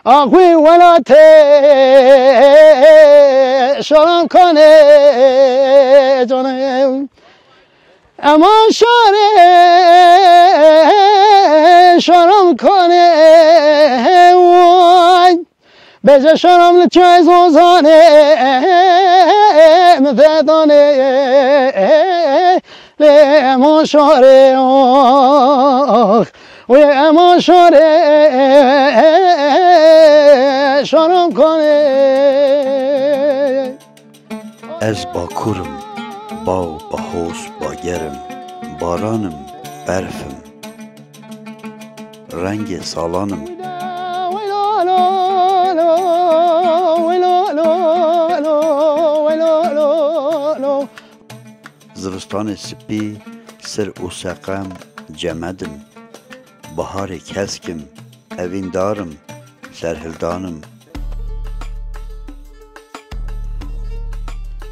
آقوی ولات شرم کنه جانم اما شرم کنه وای بجا شرم لچای زوزانه مفدانه اما شاره و اما شرم کنه از باکورم با بهوس باگرم بارانم برفم رنگ سالانم زوستان سپی سر اوسقم جمدم بهار کسکم اویندارم سرهلدانم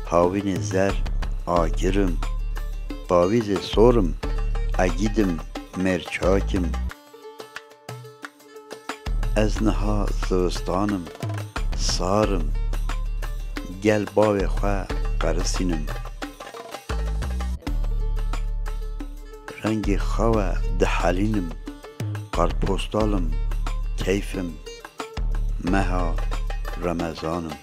هاوین زر آگرم باویز سورم اگیدم مرچاکم از نها زوستانم سارم گل باو خواه قرسینم رنگ خواه دحالینم قرپوستالم کیفم مها رمضانم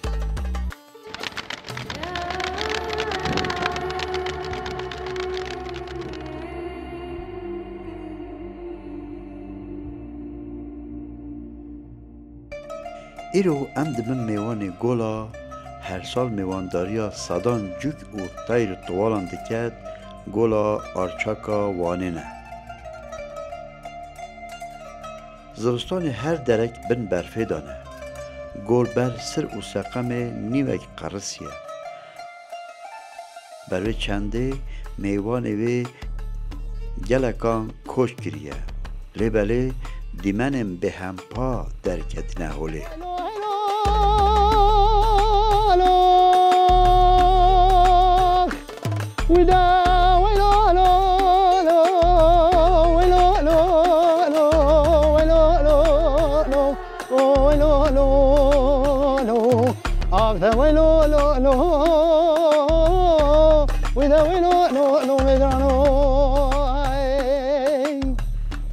ایرو ام دمن میوان گولا هر سال میوانداریا صدان جوک و تایر توالان دکد گولا آرچاکا وانینه زوستان هر درک بن برفه دانه گل بر سر و سقم نیوک قرسیه بروی چنده میوان وی گلکان کش گریه لیبله دیمنم به هم پا درکت نهوله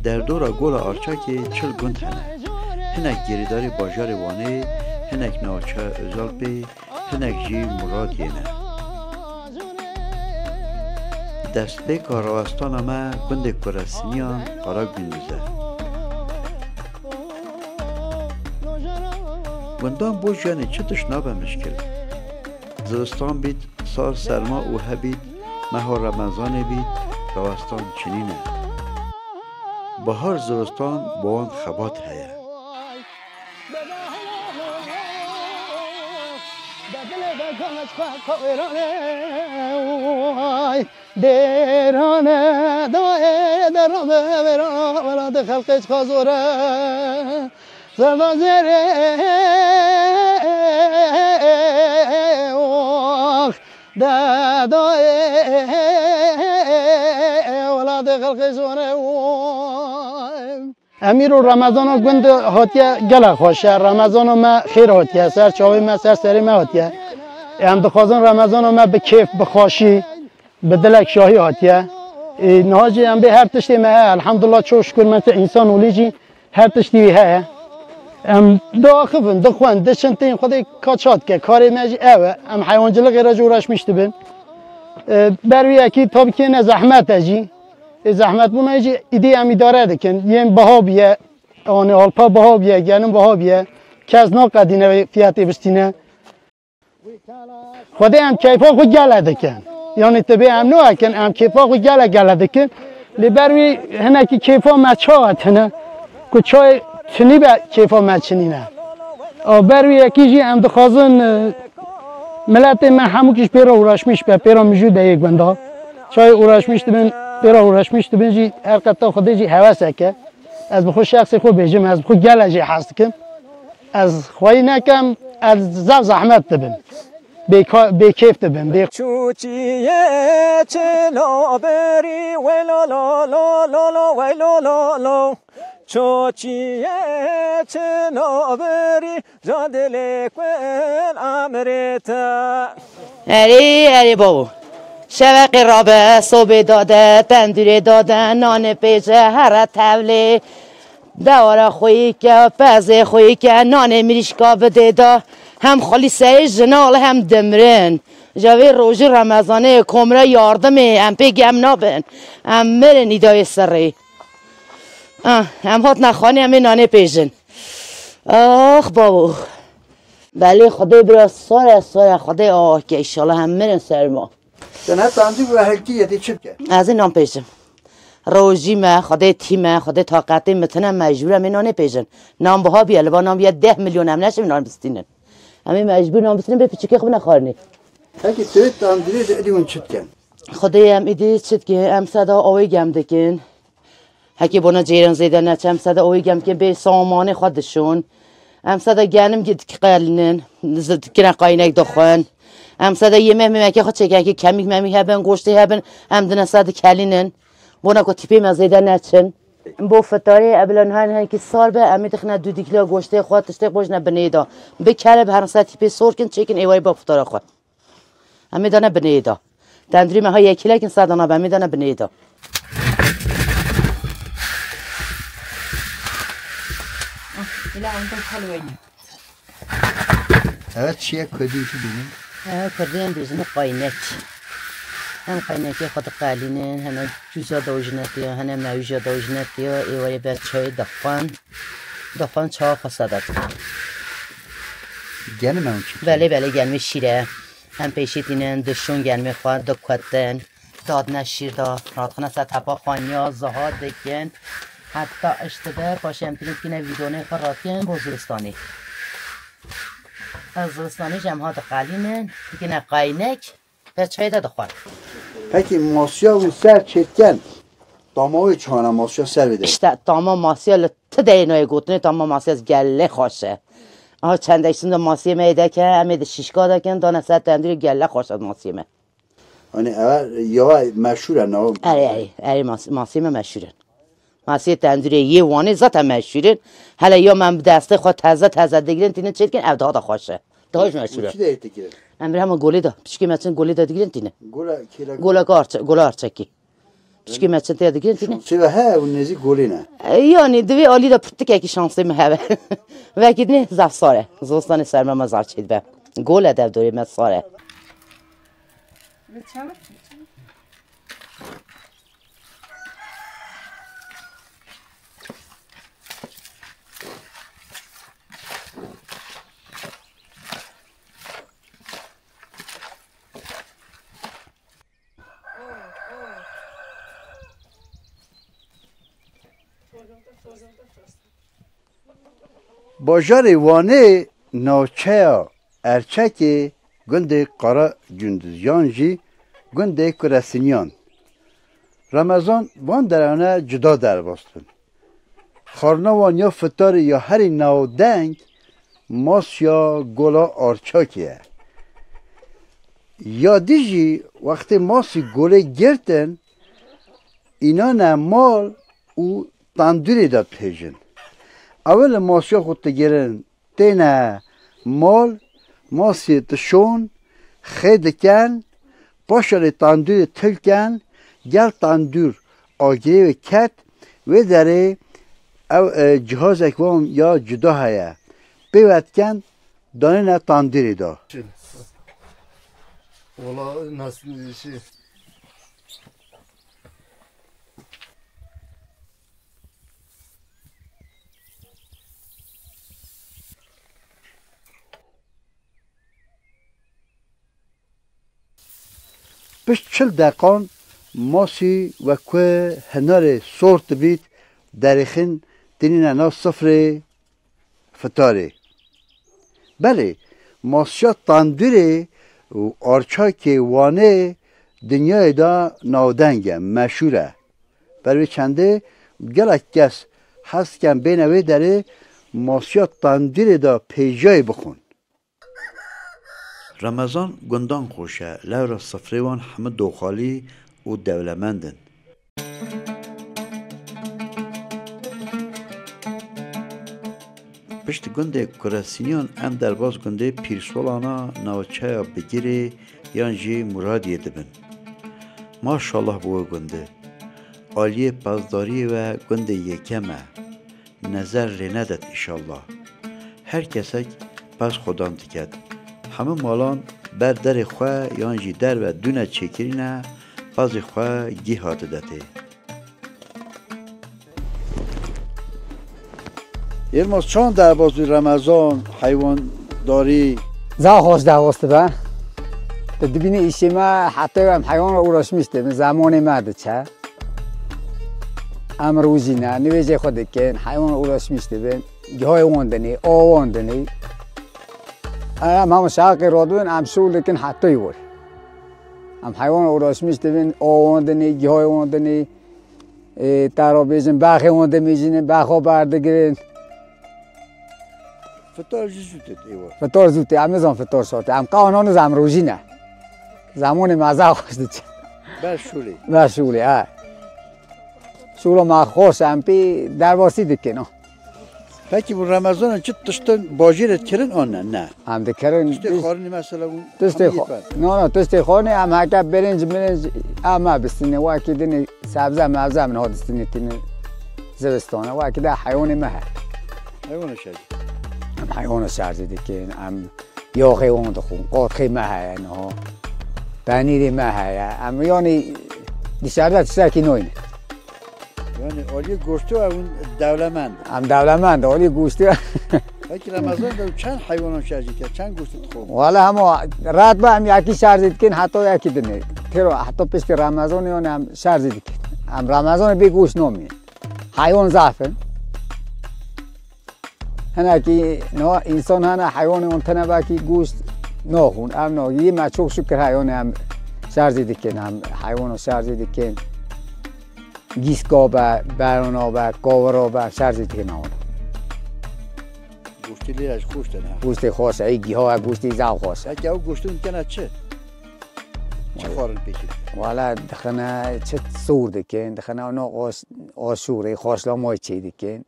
در دورا گل آرچاکی چل گند هنه هنک گریداری باجار وانه هنک ناچه ازال پی هنک جی مراد ینه دست به کاروستان ما بند کرسینیان قرار گندوزه گندان بو جانه چه تشنابه مشکل زوستان بید سال سرما او هبید ماه رمضان بید روستان چنینه بهار زوستان با آن خبات هیه درانه دای درانه برا ولاد خلقش خازوره زوازره دای ولاد خلقش خازوره امیر و رمضان و گند هاتیه گله خوشه رمضان و ما خیر هاتیه سر چاوی ما سر سری ما هاتیه ام دخوازن رمضان و ما به کیف بخواشی به دلک شاهی هاتیه نهاجی ام به هر تشتی ما الحمدلله چو شکر من انسان ولیجی هر تشتی ها ام دو خفن دو خوان دشنتین خودی کاچات که کاری ماجی اوه ام حیوانجلق را جورش میشته بین بروی اکی تابی که نه زحمت اجی زحمت بونه اجی ایدی امی داره دکن یم بها بیه آن آلپا بها بیه گنم بها بیه که از ناقدینه فیاتی بستینه خودی ام کیفا خود گله دکن یعنی تبی ام نو اکن ام کیفا خود گله دکن لبروی هنه که کیفا مچهات هنه که چای چنی به کیفا مچنینه بروی یکیجی ام دخوازن ملت من همو کش پیرا اورش میش به پیرا میجود یک بنده چای اورش میشته بین پیرا اورش میشته بین جی هر قطعه خودی جی حواسه که از بخو شخص خود بیجم از بخو گله جی هست کم از خواهی نکم از زحمت دبن به کیف دبن چوچیه چلا بری ولا لا لا لا لا ولا لا لا چوچیه چلا بری جادل کن امرتا اری بابا شوق رابه صبح داده تندوری داده نان پیچه هر تبلی دواره خویی که پزه خویی که نان میریشکا بده دا هم خالی سه جنال هم دمرن جاوی روژ رمضانه کمره یاردمه هم پیگم نابن هم مرن ایدای سری هم هات نخوانی هم نانه پیشن آخ بابا بله خدای برا ساره خدای آه که ایشالا هم مرن سر ما نه تاندی و هرکی یدی چی که از این نام پیشن روژی ما خدای تیمه خدای طاقتی متنم مجبورم نانه پیشن نام بها بیاله با نام بیاد 10 میلیون هم نشم نان بستینن همه مجبور نام بستینن به پیچکی خوب نخورنی هرکی توی تاندی دی اون چی که خدای هم ایدی چید که هم صدا آوی گم دکن هکی بنا جیران زیده نچه هم صدا آوی گم که به سامان خودشون هم صدا گنم گید که قلنن که نقاینک دخون هم صدا یه مهمه که خود چکه که کمیک مهمی هبن گوشتی هبن هم دونه صدا کلینن بنا که تیپی مزیده نچن بو فتاری ابلان هن که سال به امی تخنه 2 کیلو گوشتی خود تشتیق بوش نبنیدا بکره به هر صدا تیپی سور کن چکن ایواری با فتار خود امی دانه بنیدا تندری مها 1 کیلو کن صدا نبه امی دانه بنیدا evet çiğ ködüyü benim کردیم بیزن قاینک هم قاینکی خود قالینن هم جوزا دوجنتی هم موجا دوجنتی ایواری به چای دخان چای خواستاد گنم اون چی بله گنم شیره هم پیشیدینن دشون گنم خواد دکتن داد نشیر دا رادخانه سر تپا خانیا زهاد دکن حتی اشتباه باشه امتینید که ویدونه خود راتین بزرستانی از زرستانی جمعه ها دقالینن دیگه نه قاینک به چای دا دخوان peki masya و سر çetken damağın çana masya سر بده işte dama masya te deynoy gotne dama masya gelle خوشه آها چند ایشون ماسیه میده که همه شیشکا دکن دانه صد تندری گله خوشد ماسیه می hani eğer ya meşhur ne اری ماسیه مشهورن ماسیه تندری یه وانه ذات مشهورن حالا یا من دسته خود تازه دیگرن تینه چیت کن افدا دا خوشه داش مشهوره چی دیگه دیگه امر هم گلی دا پیشکی مثلا گلی دا دیگرن تینه گولا گولا چکی پیشکی مثلا تا دیگرن تینه چی به ها اون نزی گلی نه yani دوی عالی دا پرتک کی شانسی مهبه وقتی نه زفساره زوستان سرما مزار چید به گل ادب دوری مساره باجار وانه ناوچه ارچکی گنده قرا گندزیان جی گنده کرسینیان رمضان وان درانه جدا در باستن خارنا وان یا فتار یا هری ناو دنگ ماس یا گلا آرچاکیه یا دیجی وقتی ماسی گله گرتن اینا نه مال و تندوری داد پیجن اول ماسیا خود تگیرن تینا مال ماسی تشون خید کن پاشر تندور تل کن گل تندور آگیری و کت و داره او جهاز اکوام یا جدا هیا بیوت کن دانه نه تندوری دا Ola nasıl şey پس 40 دقیقان ماسی و که هنر سورت بید درخین دینین انا صفر فتاره بله ماسیا تندوره و آرچاک وانه دنیای دا ناودنگه مشهوره برای چنده گلک کس هست کن بینوی داره ماسیا تندوره دا پیجای بخون رمضان گندان خوشه لورا صفریوان همه دوخالی و دولمندن. پشت گنده کراسینیان ام در باز گنده پیرسولانا نوچه بگیره یان جی مرادیه دبن. ماشالله بو گنده عالیه پازداری و گنده یکمه نظر رندد ایشالله. هر کسک پس خودان تکد. همه مالان بر در خواه یان جی در و دونه چکرینه پاز خواه گی هاته دته. یلماز چون در بازوی رمضان حیوان داری؟ زا خوش دواسته با دبینه ایشی ما حتی هم حیوان رو اوراش میشته من زمان مرده چه امروزی نه نویجه خود کن حیوان رو اوراش میشته بین گهای واندنی آواندنی هم شاقی را دوین هم شو لیکن حتی یور هم حیوان رو اوراش میشته بین آواندنی گهای واندنی ترا بیجن بخی وانده میجینن بخا برده گرین فطار زودت ایوار فطار زودت همیزان فطار شده هم قانون زمروزی نه زمان مزه خوشده چه بر شولی بر شولی ها شولا ما خوش هم پی درواسی دکنه پکی بو رمضان چه تشتن باجیرت کرن آن نه هم دکرن تشتی خارنی مثلا اون تشتی نه تشتی خارنی هم حکا برنج اما بستنه و اکی دنی سبزه مبزه من ها دستنی تینه زبستانه و اکی ده حیوان مه حیوان شدی هم حیوان شرزی دکن هم یاخی وان دخون قاطخی مه یعنی ها پنیری مه هم یعنی دیشارده تشترکی نوینه یعنی عالی گوشت و اون دولمند هم دولمند عالی گوشتی پکی رمضان دو چند حیوان شرزی کرد چند گوشت خوب والا هم رات با هم یکی شرزید کن حتی یکی دنه تیرو حتی پشت رمضان یعنی هم شرزید کن هم رمضان بی گوشت نمی حیوان ضعفن هنه که انسان هنه حیوان اون تنه باکی گوشت نخون هم نه یه مچوک شکر حیوان هم شرزید کن هم حیوان شرزید کن گیسکا با برانا با کاورا با شرزید کن آن گوشتی لیرش خوشته نه گوشت خوشه ایگی ها گوشتی زاو خوشه پکی او گوشت میکنه چه خارن پیچید والا دخنه چه سور دکن دخنه اونا آشوره خوشلا مای چی دکن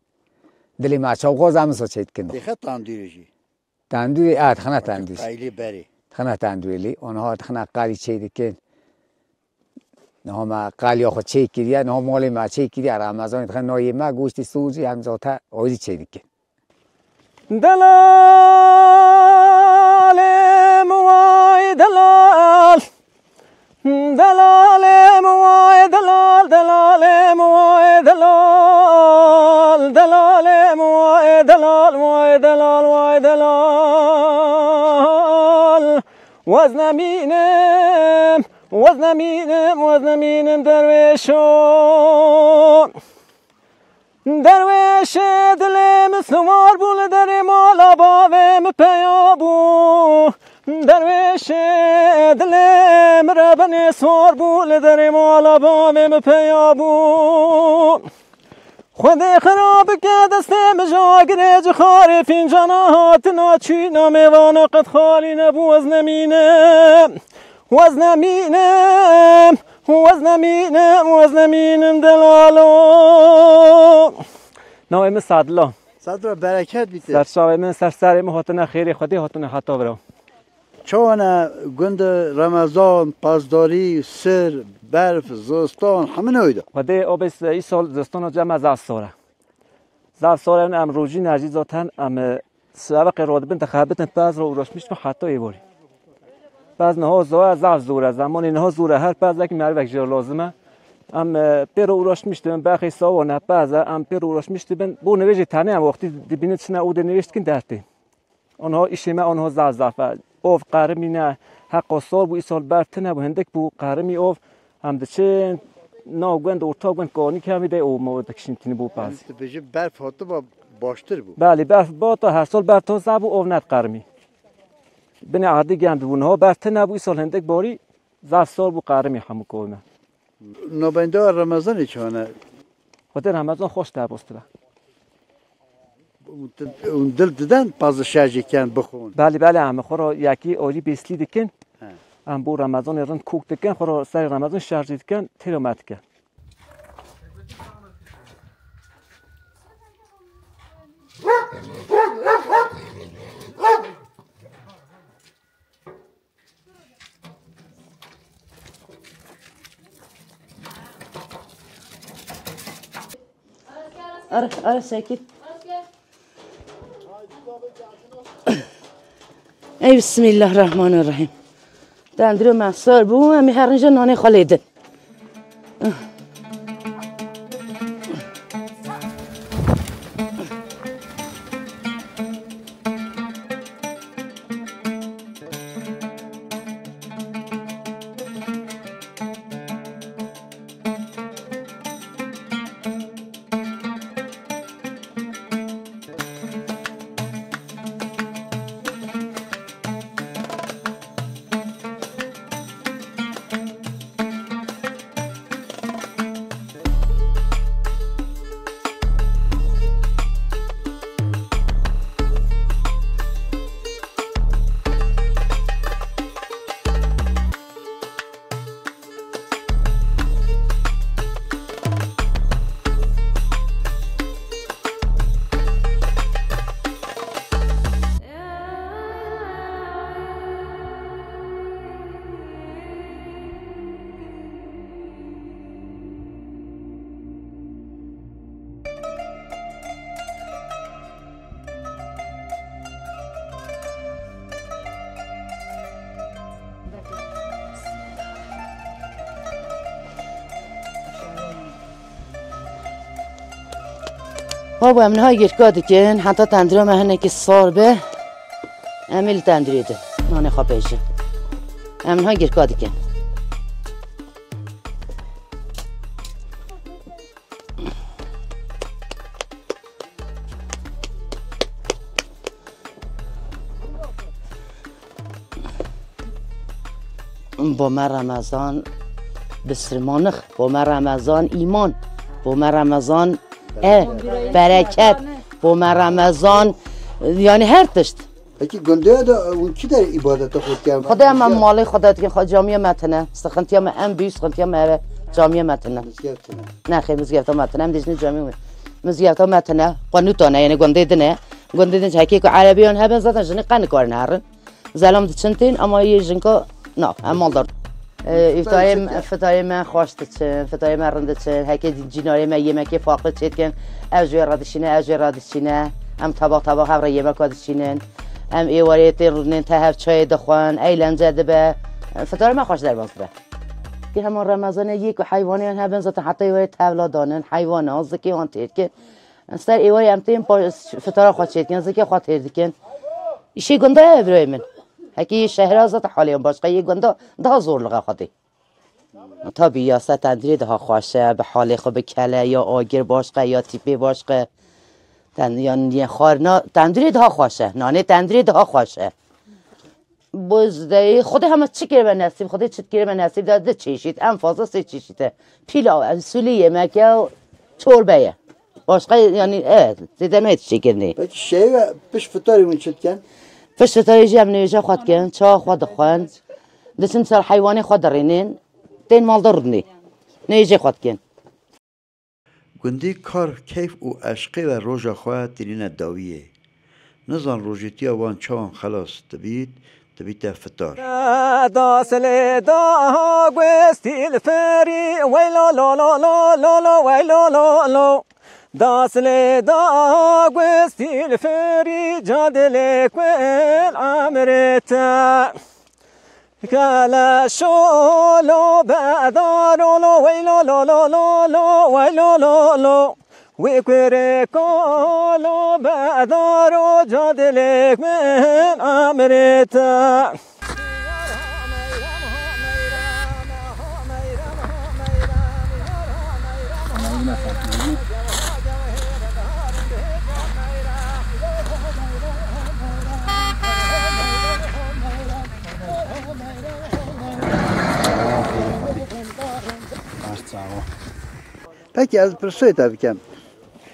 دلی مچاو خوز هم سو چید کن دیخه تندوری تندوری دخنه تندوری خیلی بری دخنه تندوری اونها دخنه قلی چی دکن نه ما قلی آخو چی کریه نه مال ما چی کریه رمضان دخنه نایی ما گوشتی سوزی هم زاته آیدی چی دکن دلال موای دلال دلال موای دلال دلال موای دلال دلال موای دلال موای دلال موای دلال وزنمینم وزنمینم وزنمینم درویشون درویش دلم سوار بول در مالا باوم پیابو درویش دلم ربن سوار بول در مالا باوم پیابو خود خراب که دستم جاگره خاری فینجانات ناچی نامیوان قد خالی نبو وزنمینم وزنمینم وزنمینم وزنمینم دلالو نایم صدلا صدر برکت بیته سرشاوی من سر هاتون خیری خودی هاتون خطا برو چون گند رمضان پاسداری سر برف زستان همه نویده خودی آبس ای سال زستان جمع زفت ساره زفت ساره ام روزی نجی زاتن ام سبق راد بنت خابتن پاز رو راش میش حتی ای باری بعض نه زوا زفت زوره زمان نه زوره هر پاز که معرفت جر لازمه ام پر اوراش میشتم باقی سوا نه پاز ام پر اوراش میشتم بو نویج تنه ام وقتی دبینت سنا او نوشت کن درته آنها ایشما آنها زفت اوف قارمی نه حق سال بو سال برت نه بو هندک بو قارمی اوف هم دچه ناگوند ارتا گوند کانی کمی او مواد کشیم تینی بو پاس بچه برف هاته با باشتر بود بله برف با تا هر سال برف تا زبو او نت قارمی بنی عادی گند بو نه برت نه بو سال هندک باری زفت سال بو قارمی همو کومه نوبنده رمضان چونه خاطر رمضان خوش در بسته اون دل دادن باز شارژ کن بخون بله همه خورا یکی آلی بیسلی دکن ام بو رمضان رن کوک دکن خورا سر رمضان شارژ دکن تیرومت کن آره ساکت ای بسم الله الرحمن الرحیم دندرو محصار بو همی هر اینجا نانه خالیدن بابا امن های گرکا دکن حتی تندرو مهنه که سار به امیل تندری ده نانه خواه پیشه امن های گرکا دکن با من رمضان بسرمانخ با من رمضان ایمان با من رمضان برکت با من رمضان یعنی هر تشت اکی گنده دا اون کی در عبادت خود کرد خدا من مال خدا که خود جامعه متنه سخنتی هم ام بیست سخنتی هم جامعه متنه نه خیلی مزگفت متنه هم دیجنی جامعه مزگفت متنه قانوتانه یعنی گنده دنه چکی که عربیان هم زدن جنی قن کار نهرن زلام چنتین اما یه جنکا نه هم مال دار فتای من خواسته چه فتای من رنده چه هکی جیناری من یمکی فاقد چید کن اوجوی رادشینه ام طباق هفره یمک رادشینن ام ایواری تیرونین تهف چای دخوان ایلن زده به فتای من خوش در باز به که همون رمضان یک حیوانی هم بن زدن حتی ایواری تبلا دانن حیوان ها زکی آن تیر که سر ایواری هم تیم فتای خود چید کن زکی خود تیر کن ایشی گنده برای من هکی شهر زد حالیم باش که یک گنده ده زور لغه خودی تا بیاسته تندری ده خواشه به حال خود بکله یا آگر باش که یا تیپی باش که یا خارنا تندری ده خواشه نانه تندری ده خواشه بزده خود همه چی کره به نصیب خود چی کره به نصیب داده چیشید انفاظه سه چیشیده پیلا سولی یمک یا چوربه باش که یعنی دیده نوید چی کرنی بچه شیوه پیش فتاریمون چید کن فش فتاری هم نویجه خود کن چا خود خوان دستن سر حیوانی خود درینین تین مال دردنی نویجه خود کن گندی کار کیف و عشقی و روژا خواه تینین داویه نزان روژیتی وان چوان خلاص تبید فتار داسل دا گوستیل فری ویلا لا لا لا لا لا ویلا لا لا داسل دا گوستیل فری جادل کل عمرتا کلا شولو بدارو لو ویلا لا لا لا لا ویلا لا لا ویکره کلو بدارو جادل کل عمرتا پکی از پرسوی تا بکم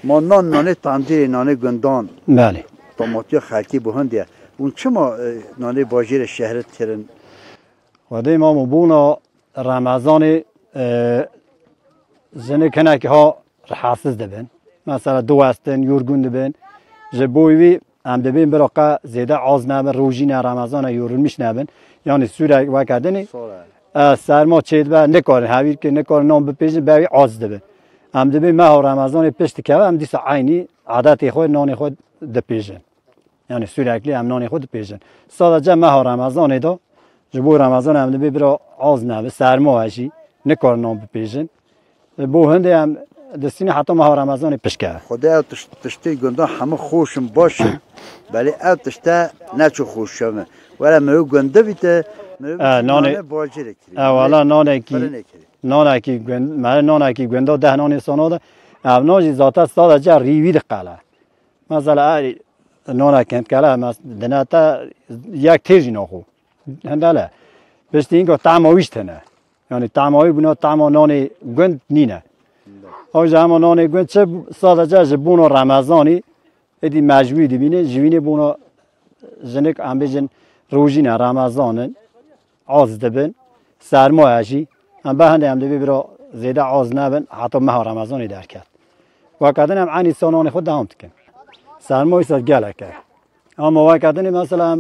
ما نان تاندیر نان گندان بله طماطم خاکی بهندیه اون چه ما نان باجیر شهرت کردن وده ما مبونا رمضان زنه کنه که ها حاسس دبن مثلا دو هستن یورگون دبن جبویی هم دبین براقه زیاده عاز نبن روزی نه رمضان یورون میش نبن یعنی سوره وکردنی سرما چید و نکارن هاویر که نکارن نام بپیجن باید عاز دبن هم دبین ماه رمضان پشت که هم دیسا عینی عادت خود نان خود دپیجن یعنی سوره اکلی هم نان خود دپیجن ساده ماه رمضان دا جبو رمضان هم دبین برا عاز نبن سرما هشی نکارن نام بپیجن بو هنده هم دستین حتی ماه رمضان پشکه خدا او تشتی گندان همه خوشم باشه ولی او تشته نچو خوش شمه ولی مرو گنده بیته نان باجر کری اولا نانه کی گنده ده نان سانو ده او ناجی ذاته ساده جا ریوی ده قله مثلا نانه کند کله دنه تا یک تیجی ناخو هندله بسته اینگاه تعماویش تنه یعنی تعماوی بنا تعما نان گند نینه آج زمان نان گند چه ساده جا بونا رمضانی ادی مجبوری دبینه جوینه بونا جنک ام بیجن روزی نه رمضانن عاز دبن سرما هشی ام به هنده ام دبی برا زیاده عاز نبن حتی ماه رمضانی در کرد وقتن هم عینی سانان خود دهم تکن سرمای ساد گله کرد اما وقتن مثلا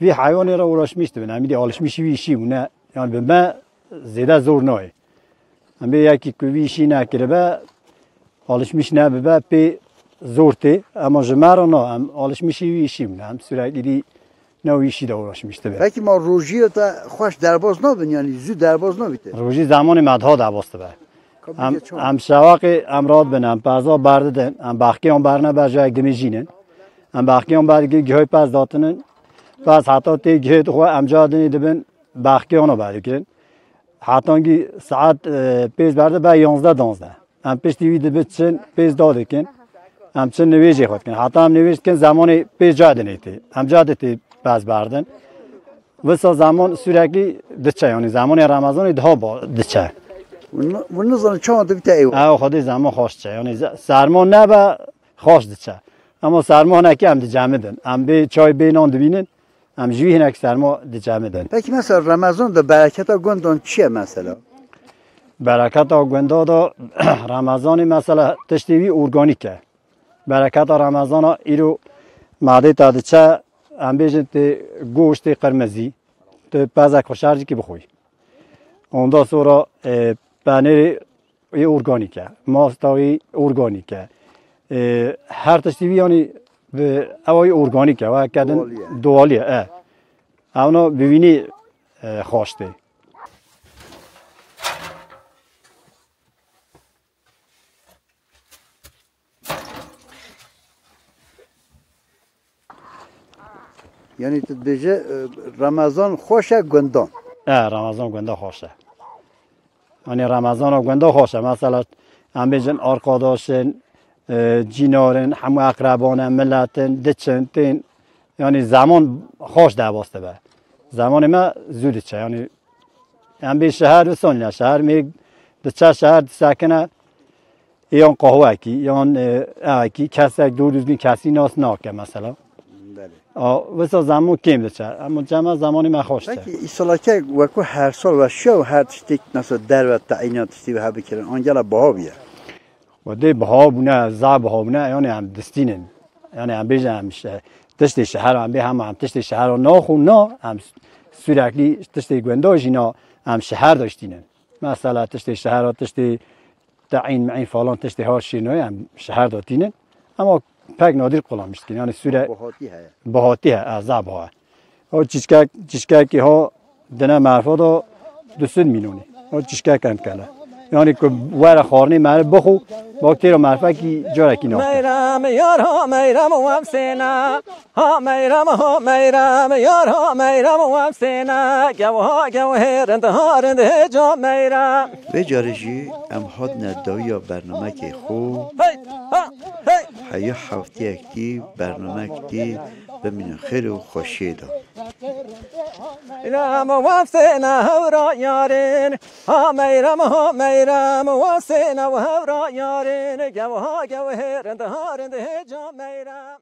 وی حیوانی را وراش میشته بن امیدی آلش میشی ویشی بونه یعنی به ما زیاده زور نای ام به یکی کویشی نکره به آلش میش نه به پی زورته اما جمعه نه هم آلش میشی ویشی بونه هم سرعی دی نویشی داوراش میشته به بلکه ما روزی تا خوش درباز نبین یعنی زود درباز نبیته روزی زمان مدها درباسته به هم شواق امراد بنم پازا بردن هم باقی هم برنه برجای دمیجینن هم باقی هم برگی گهای پاس داتنن پس حتی تی گهای تو امجادنی دبن باقی آنو برگیرن حتی انگی ساعت پیش برده به 11-12 هم پیش تیوی دبن چن پیش داده کن هم چن نویجی خود کن حتی هم نویج کن زمان پیش جاده نیتی هم جاده تی پس بردن وسا زمان سوریکی دچه یعنی زمان رمضان ده با دچه و نظام چند دویته ایو او خودی زمان خوش چه یعنی سرما نه به خوش دچه اما سرما نه که هم دی جمع دن هم به چای بینان دبینن هم جوی نه که سرما دی جمع دن بلکه مثلا رمضان ده برکت گندان چیه مثلا برکت گندا دا رمضان مثلا تشتیوی ارگانیکه برکت رمضان ایرو معده تا دچه هم بیشتر تی گوشت قرمزی تو پزک خوشارجی که بخوی. اوندا سورا پنیر ارگانیکه، ماستایی ارگانیکه. هر تشتیوی یعنی به اوای ارگانیکه و کدن دوالیه. اونا ببینی خواسته. یعنی تو بیجه رمضان خوشه گندان رمضان گنده خوشه یعنی رمضان گنده خوشه مثلا هم بیجن آرکاداشن جینارن همو اقربان ملتن دچن تین یعنی زمان خوش ده باسته به زمان ما زود چه یعنی هم بی شهر بسانیه شهر می دچه شهر سکنه ایان قهوه کی ایان کی کسی دو روزگی کسی ناس ناکه مثلا واسه زمان کم دچه اما جمع زمانی ما خوشته. این سالاکه وقتی هر سال و شو هر تشتیک نسل در و تعیینات تشتی به هبی کردن آنجا بها بیه. و دی بها بونه زاب بها بونه یعنی هم دستینن یعنی هم بیش هم تشتی شهر هم به هم تشتی شهر و ناخون نا هم سوریکلی تشتی گنداجینا هم شهر داشتینن مثلا تشتی شهر و تشتی تعیین معین فلان تشتی ها شینای هم شهر داتینن اما پک نادر قلم است که یعنی سوره بهاتی عذاب ها و چیزکه که ها دنه معرفت ها 200 میلیونی و چیزکه کند کلا یعنی که وره خارنی معرف بخو باکتر و معرفت کی جاره کی نافت میرم یار ها میرم و هم سینا ها میرم یار ها میرم و هم سینا گوه رند ها رند جا میرم به جارجی ام هاد ندایی یا برنامه که خوب حیا هفته اکتی برنامه اکتی ببینن خیر و خوشی دا میرم و سینه هورا یارین ها میرم و سینه و هورا یارین گوه ها گوه رنده ها رنده جا میرم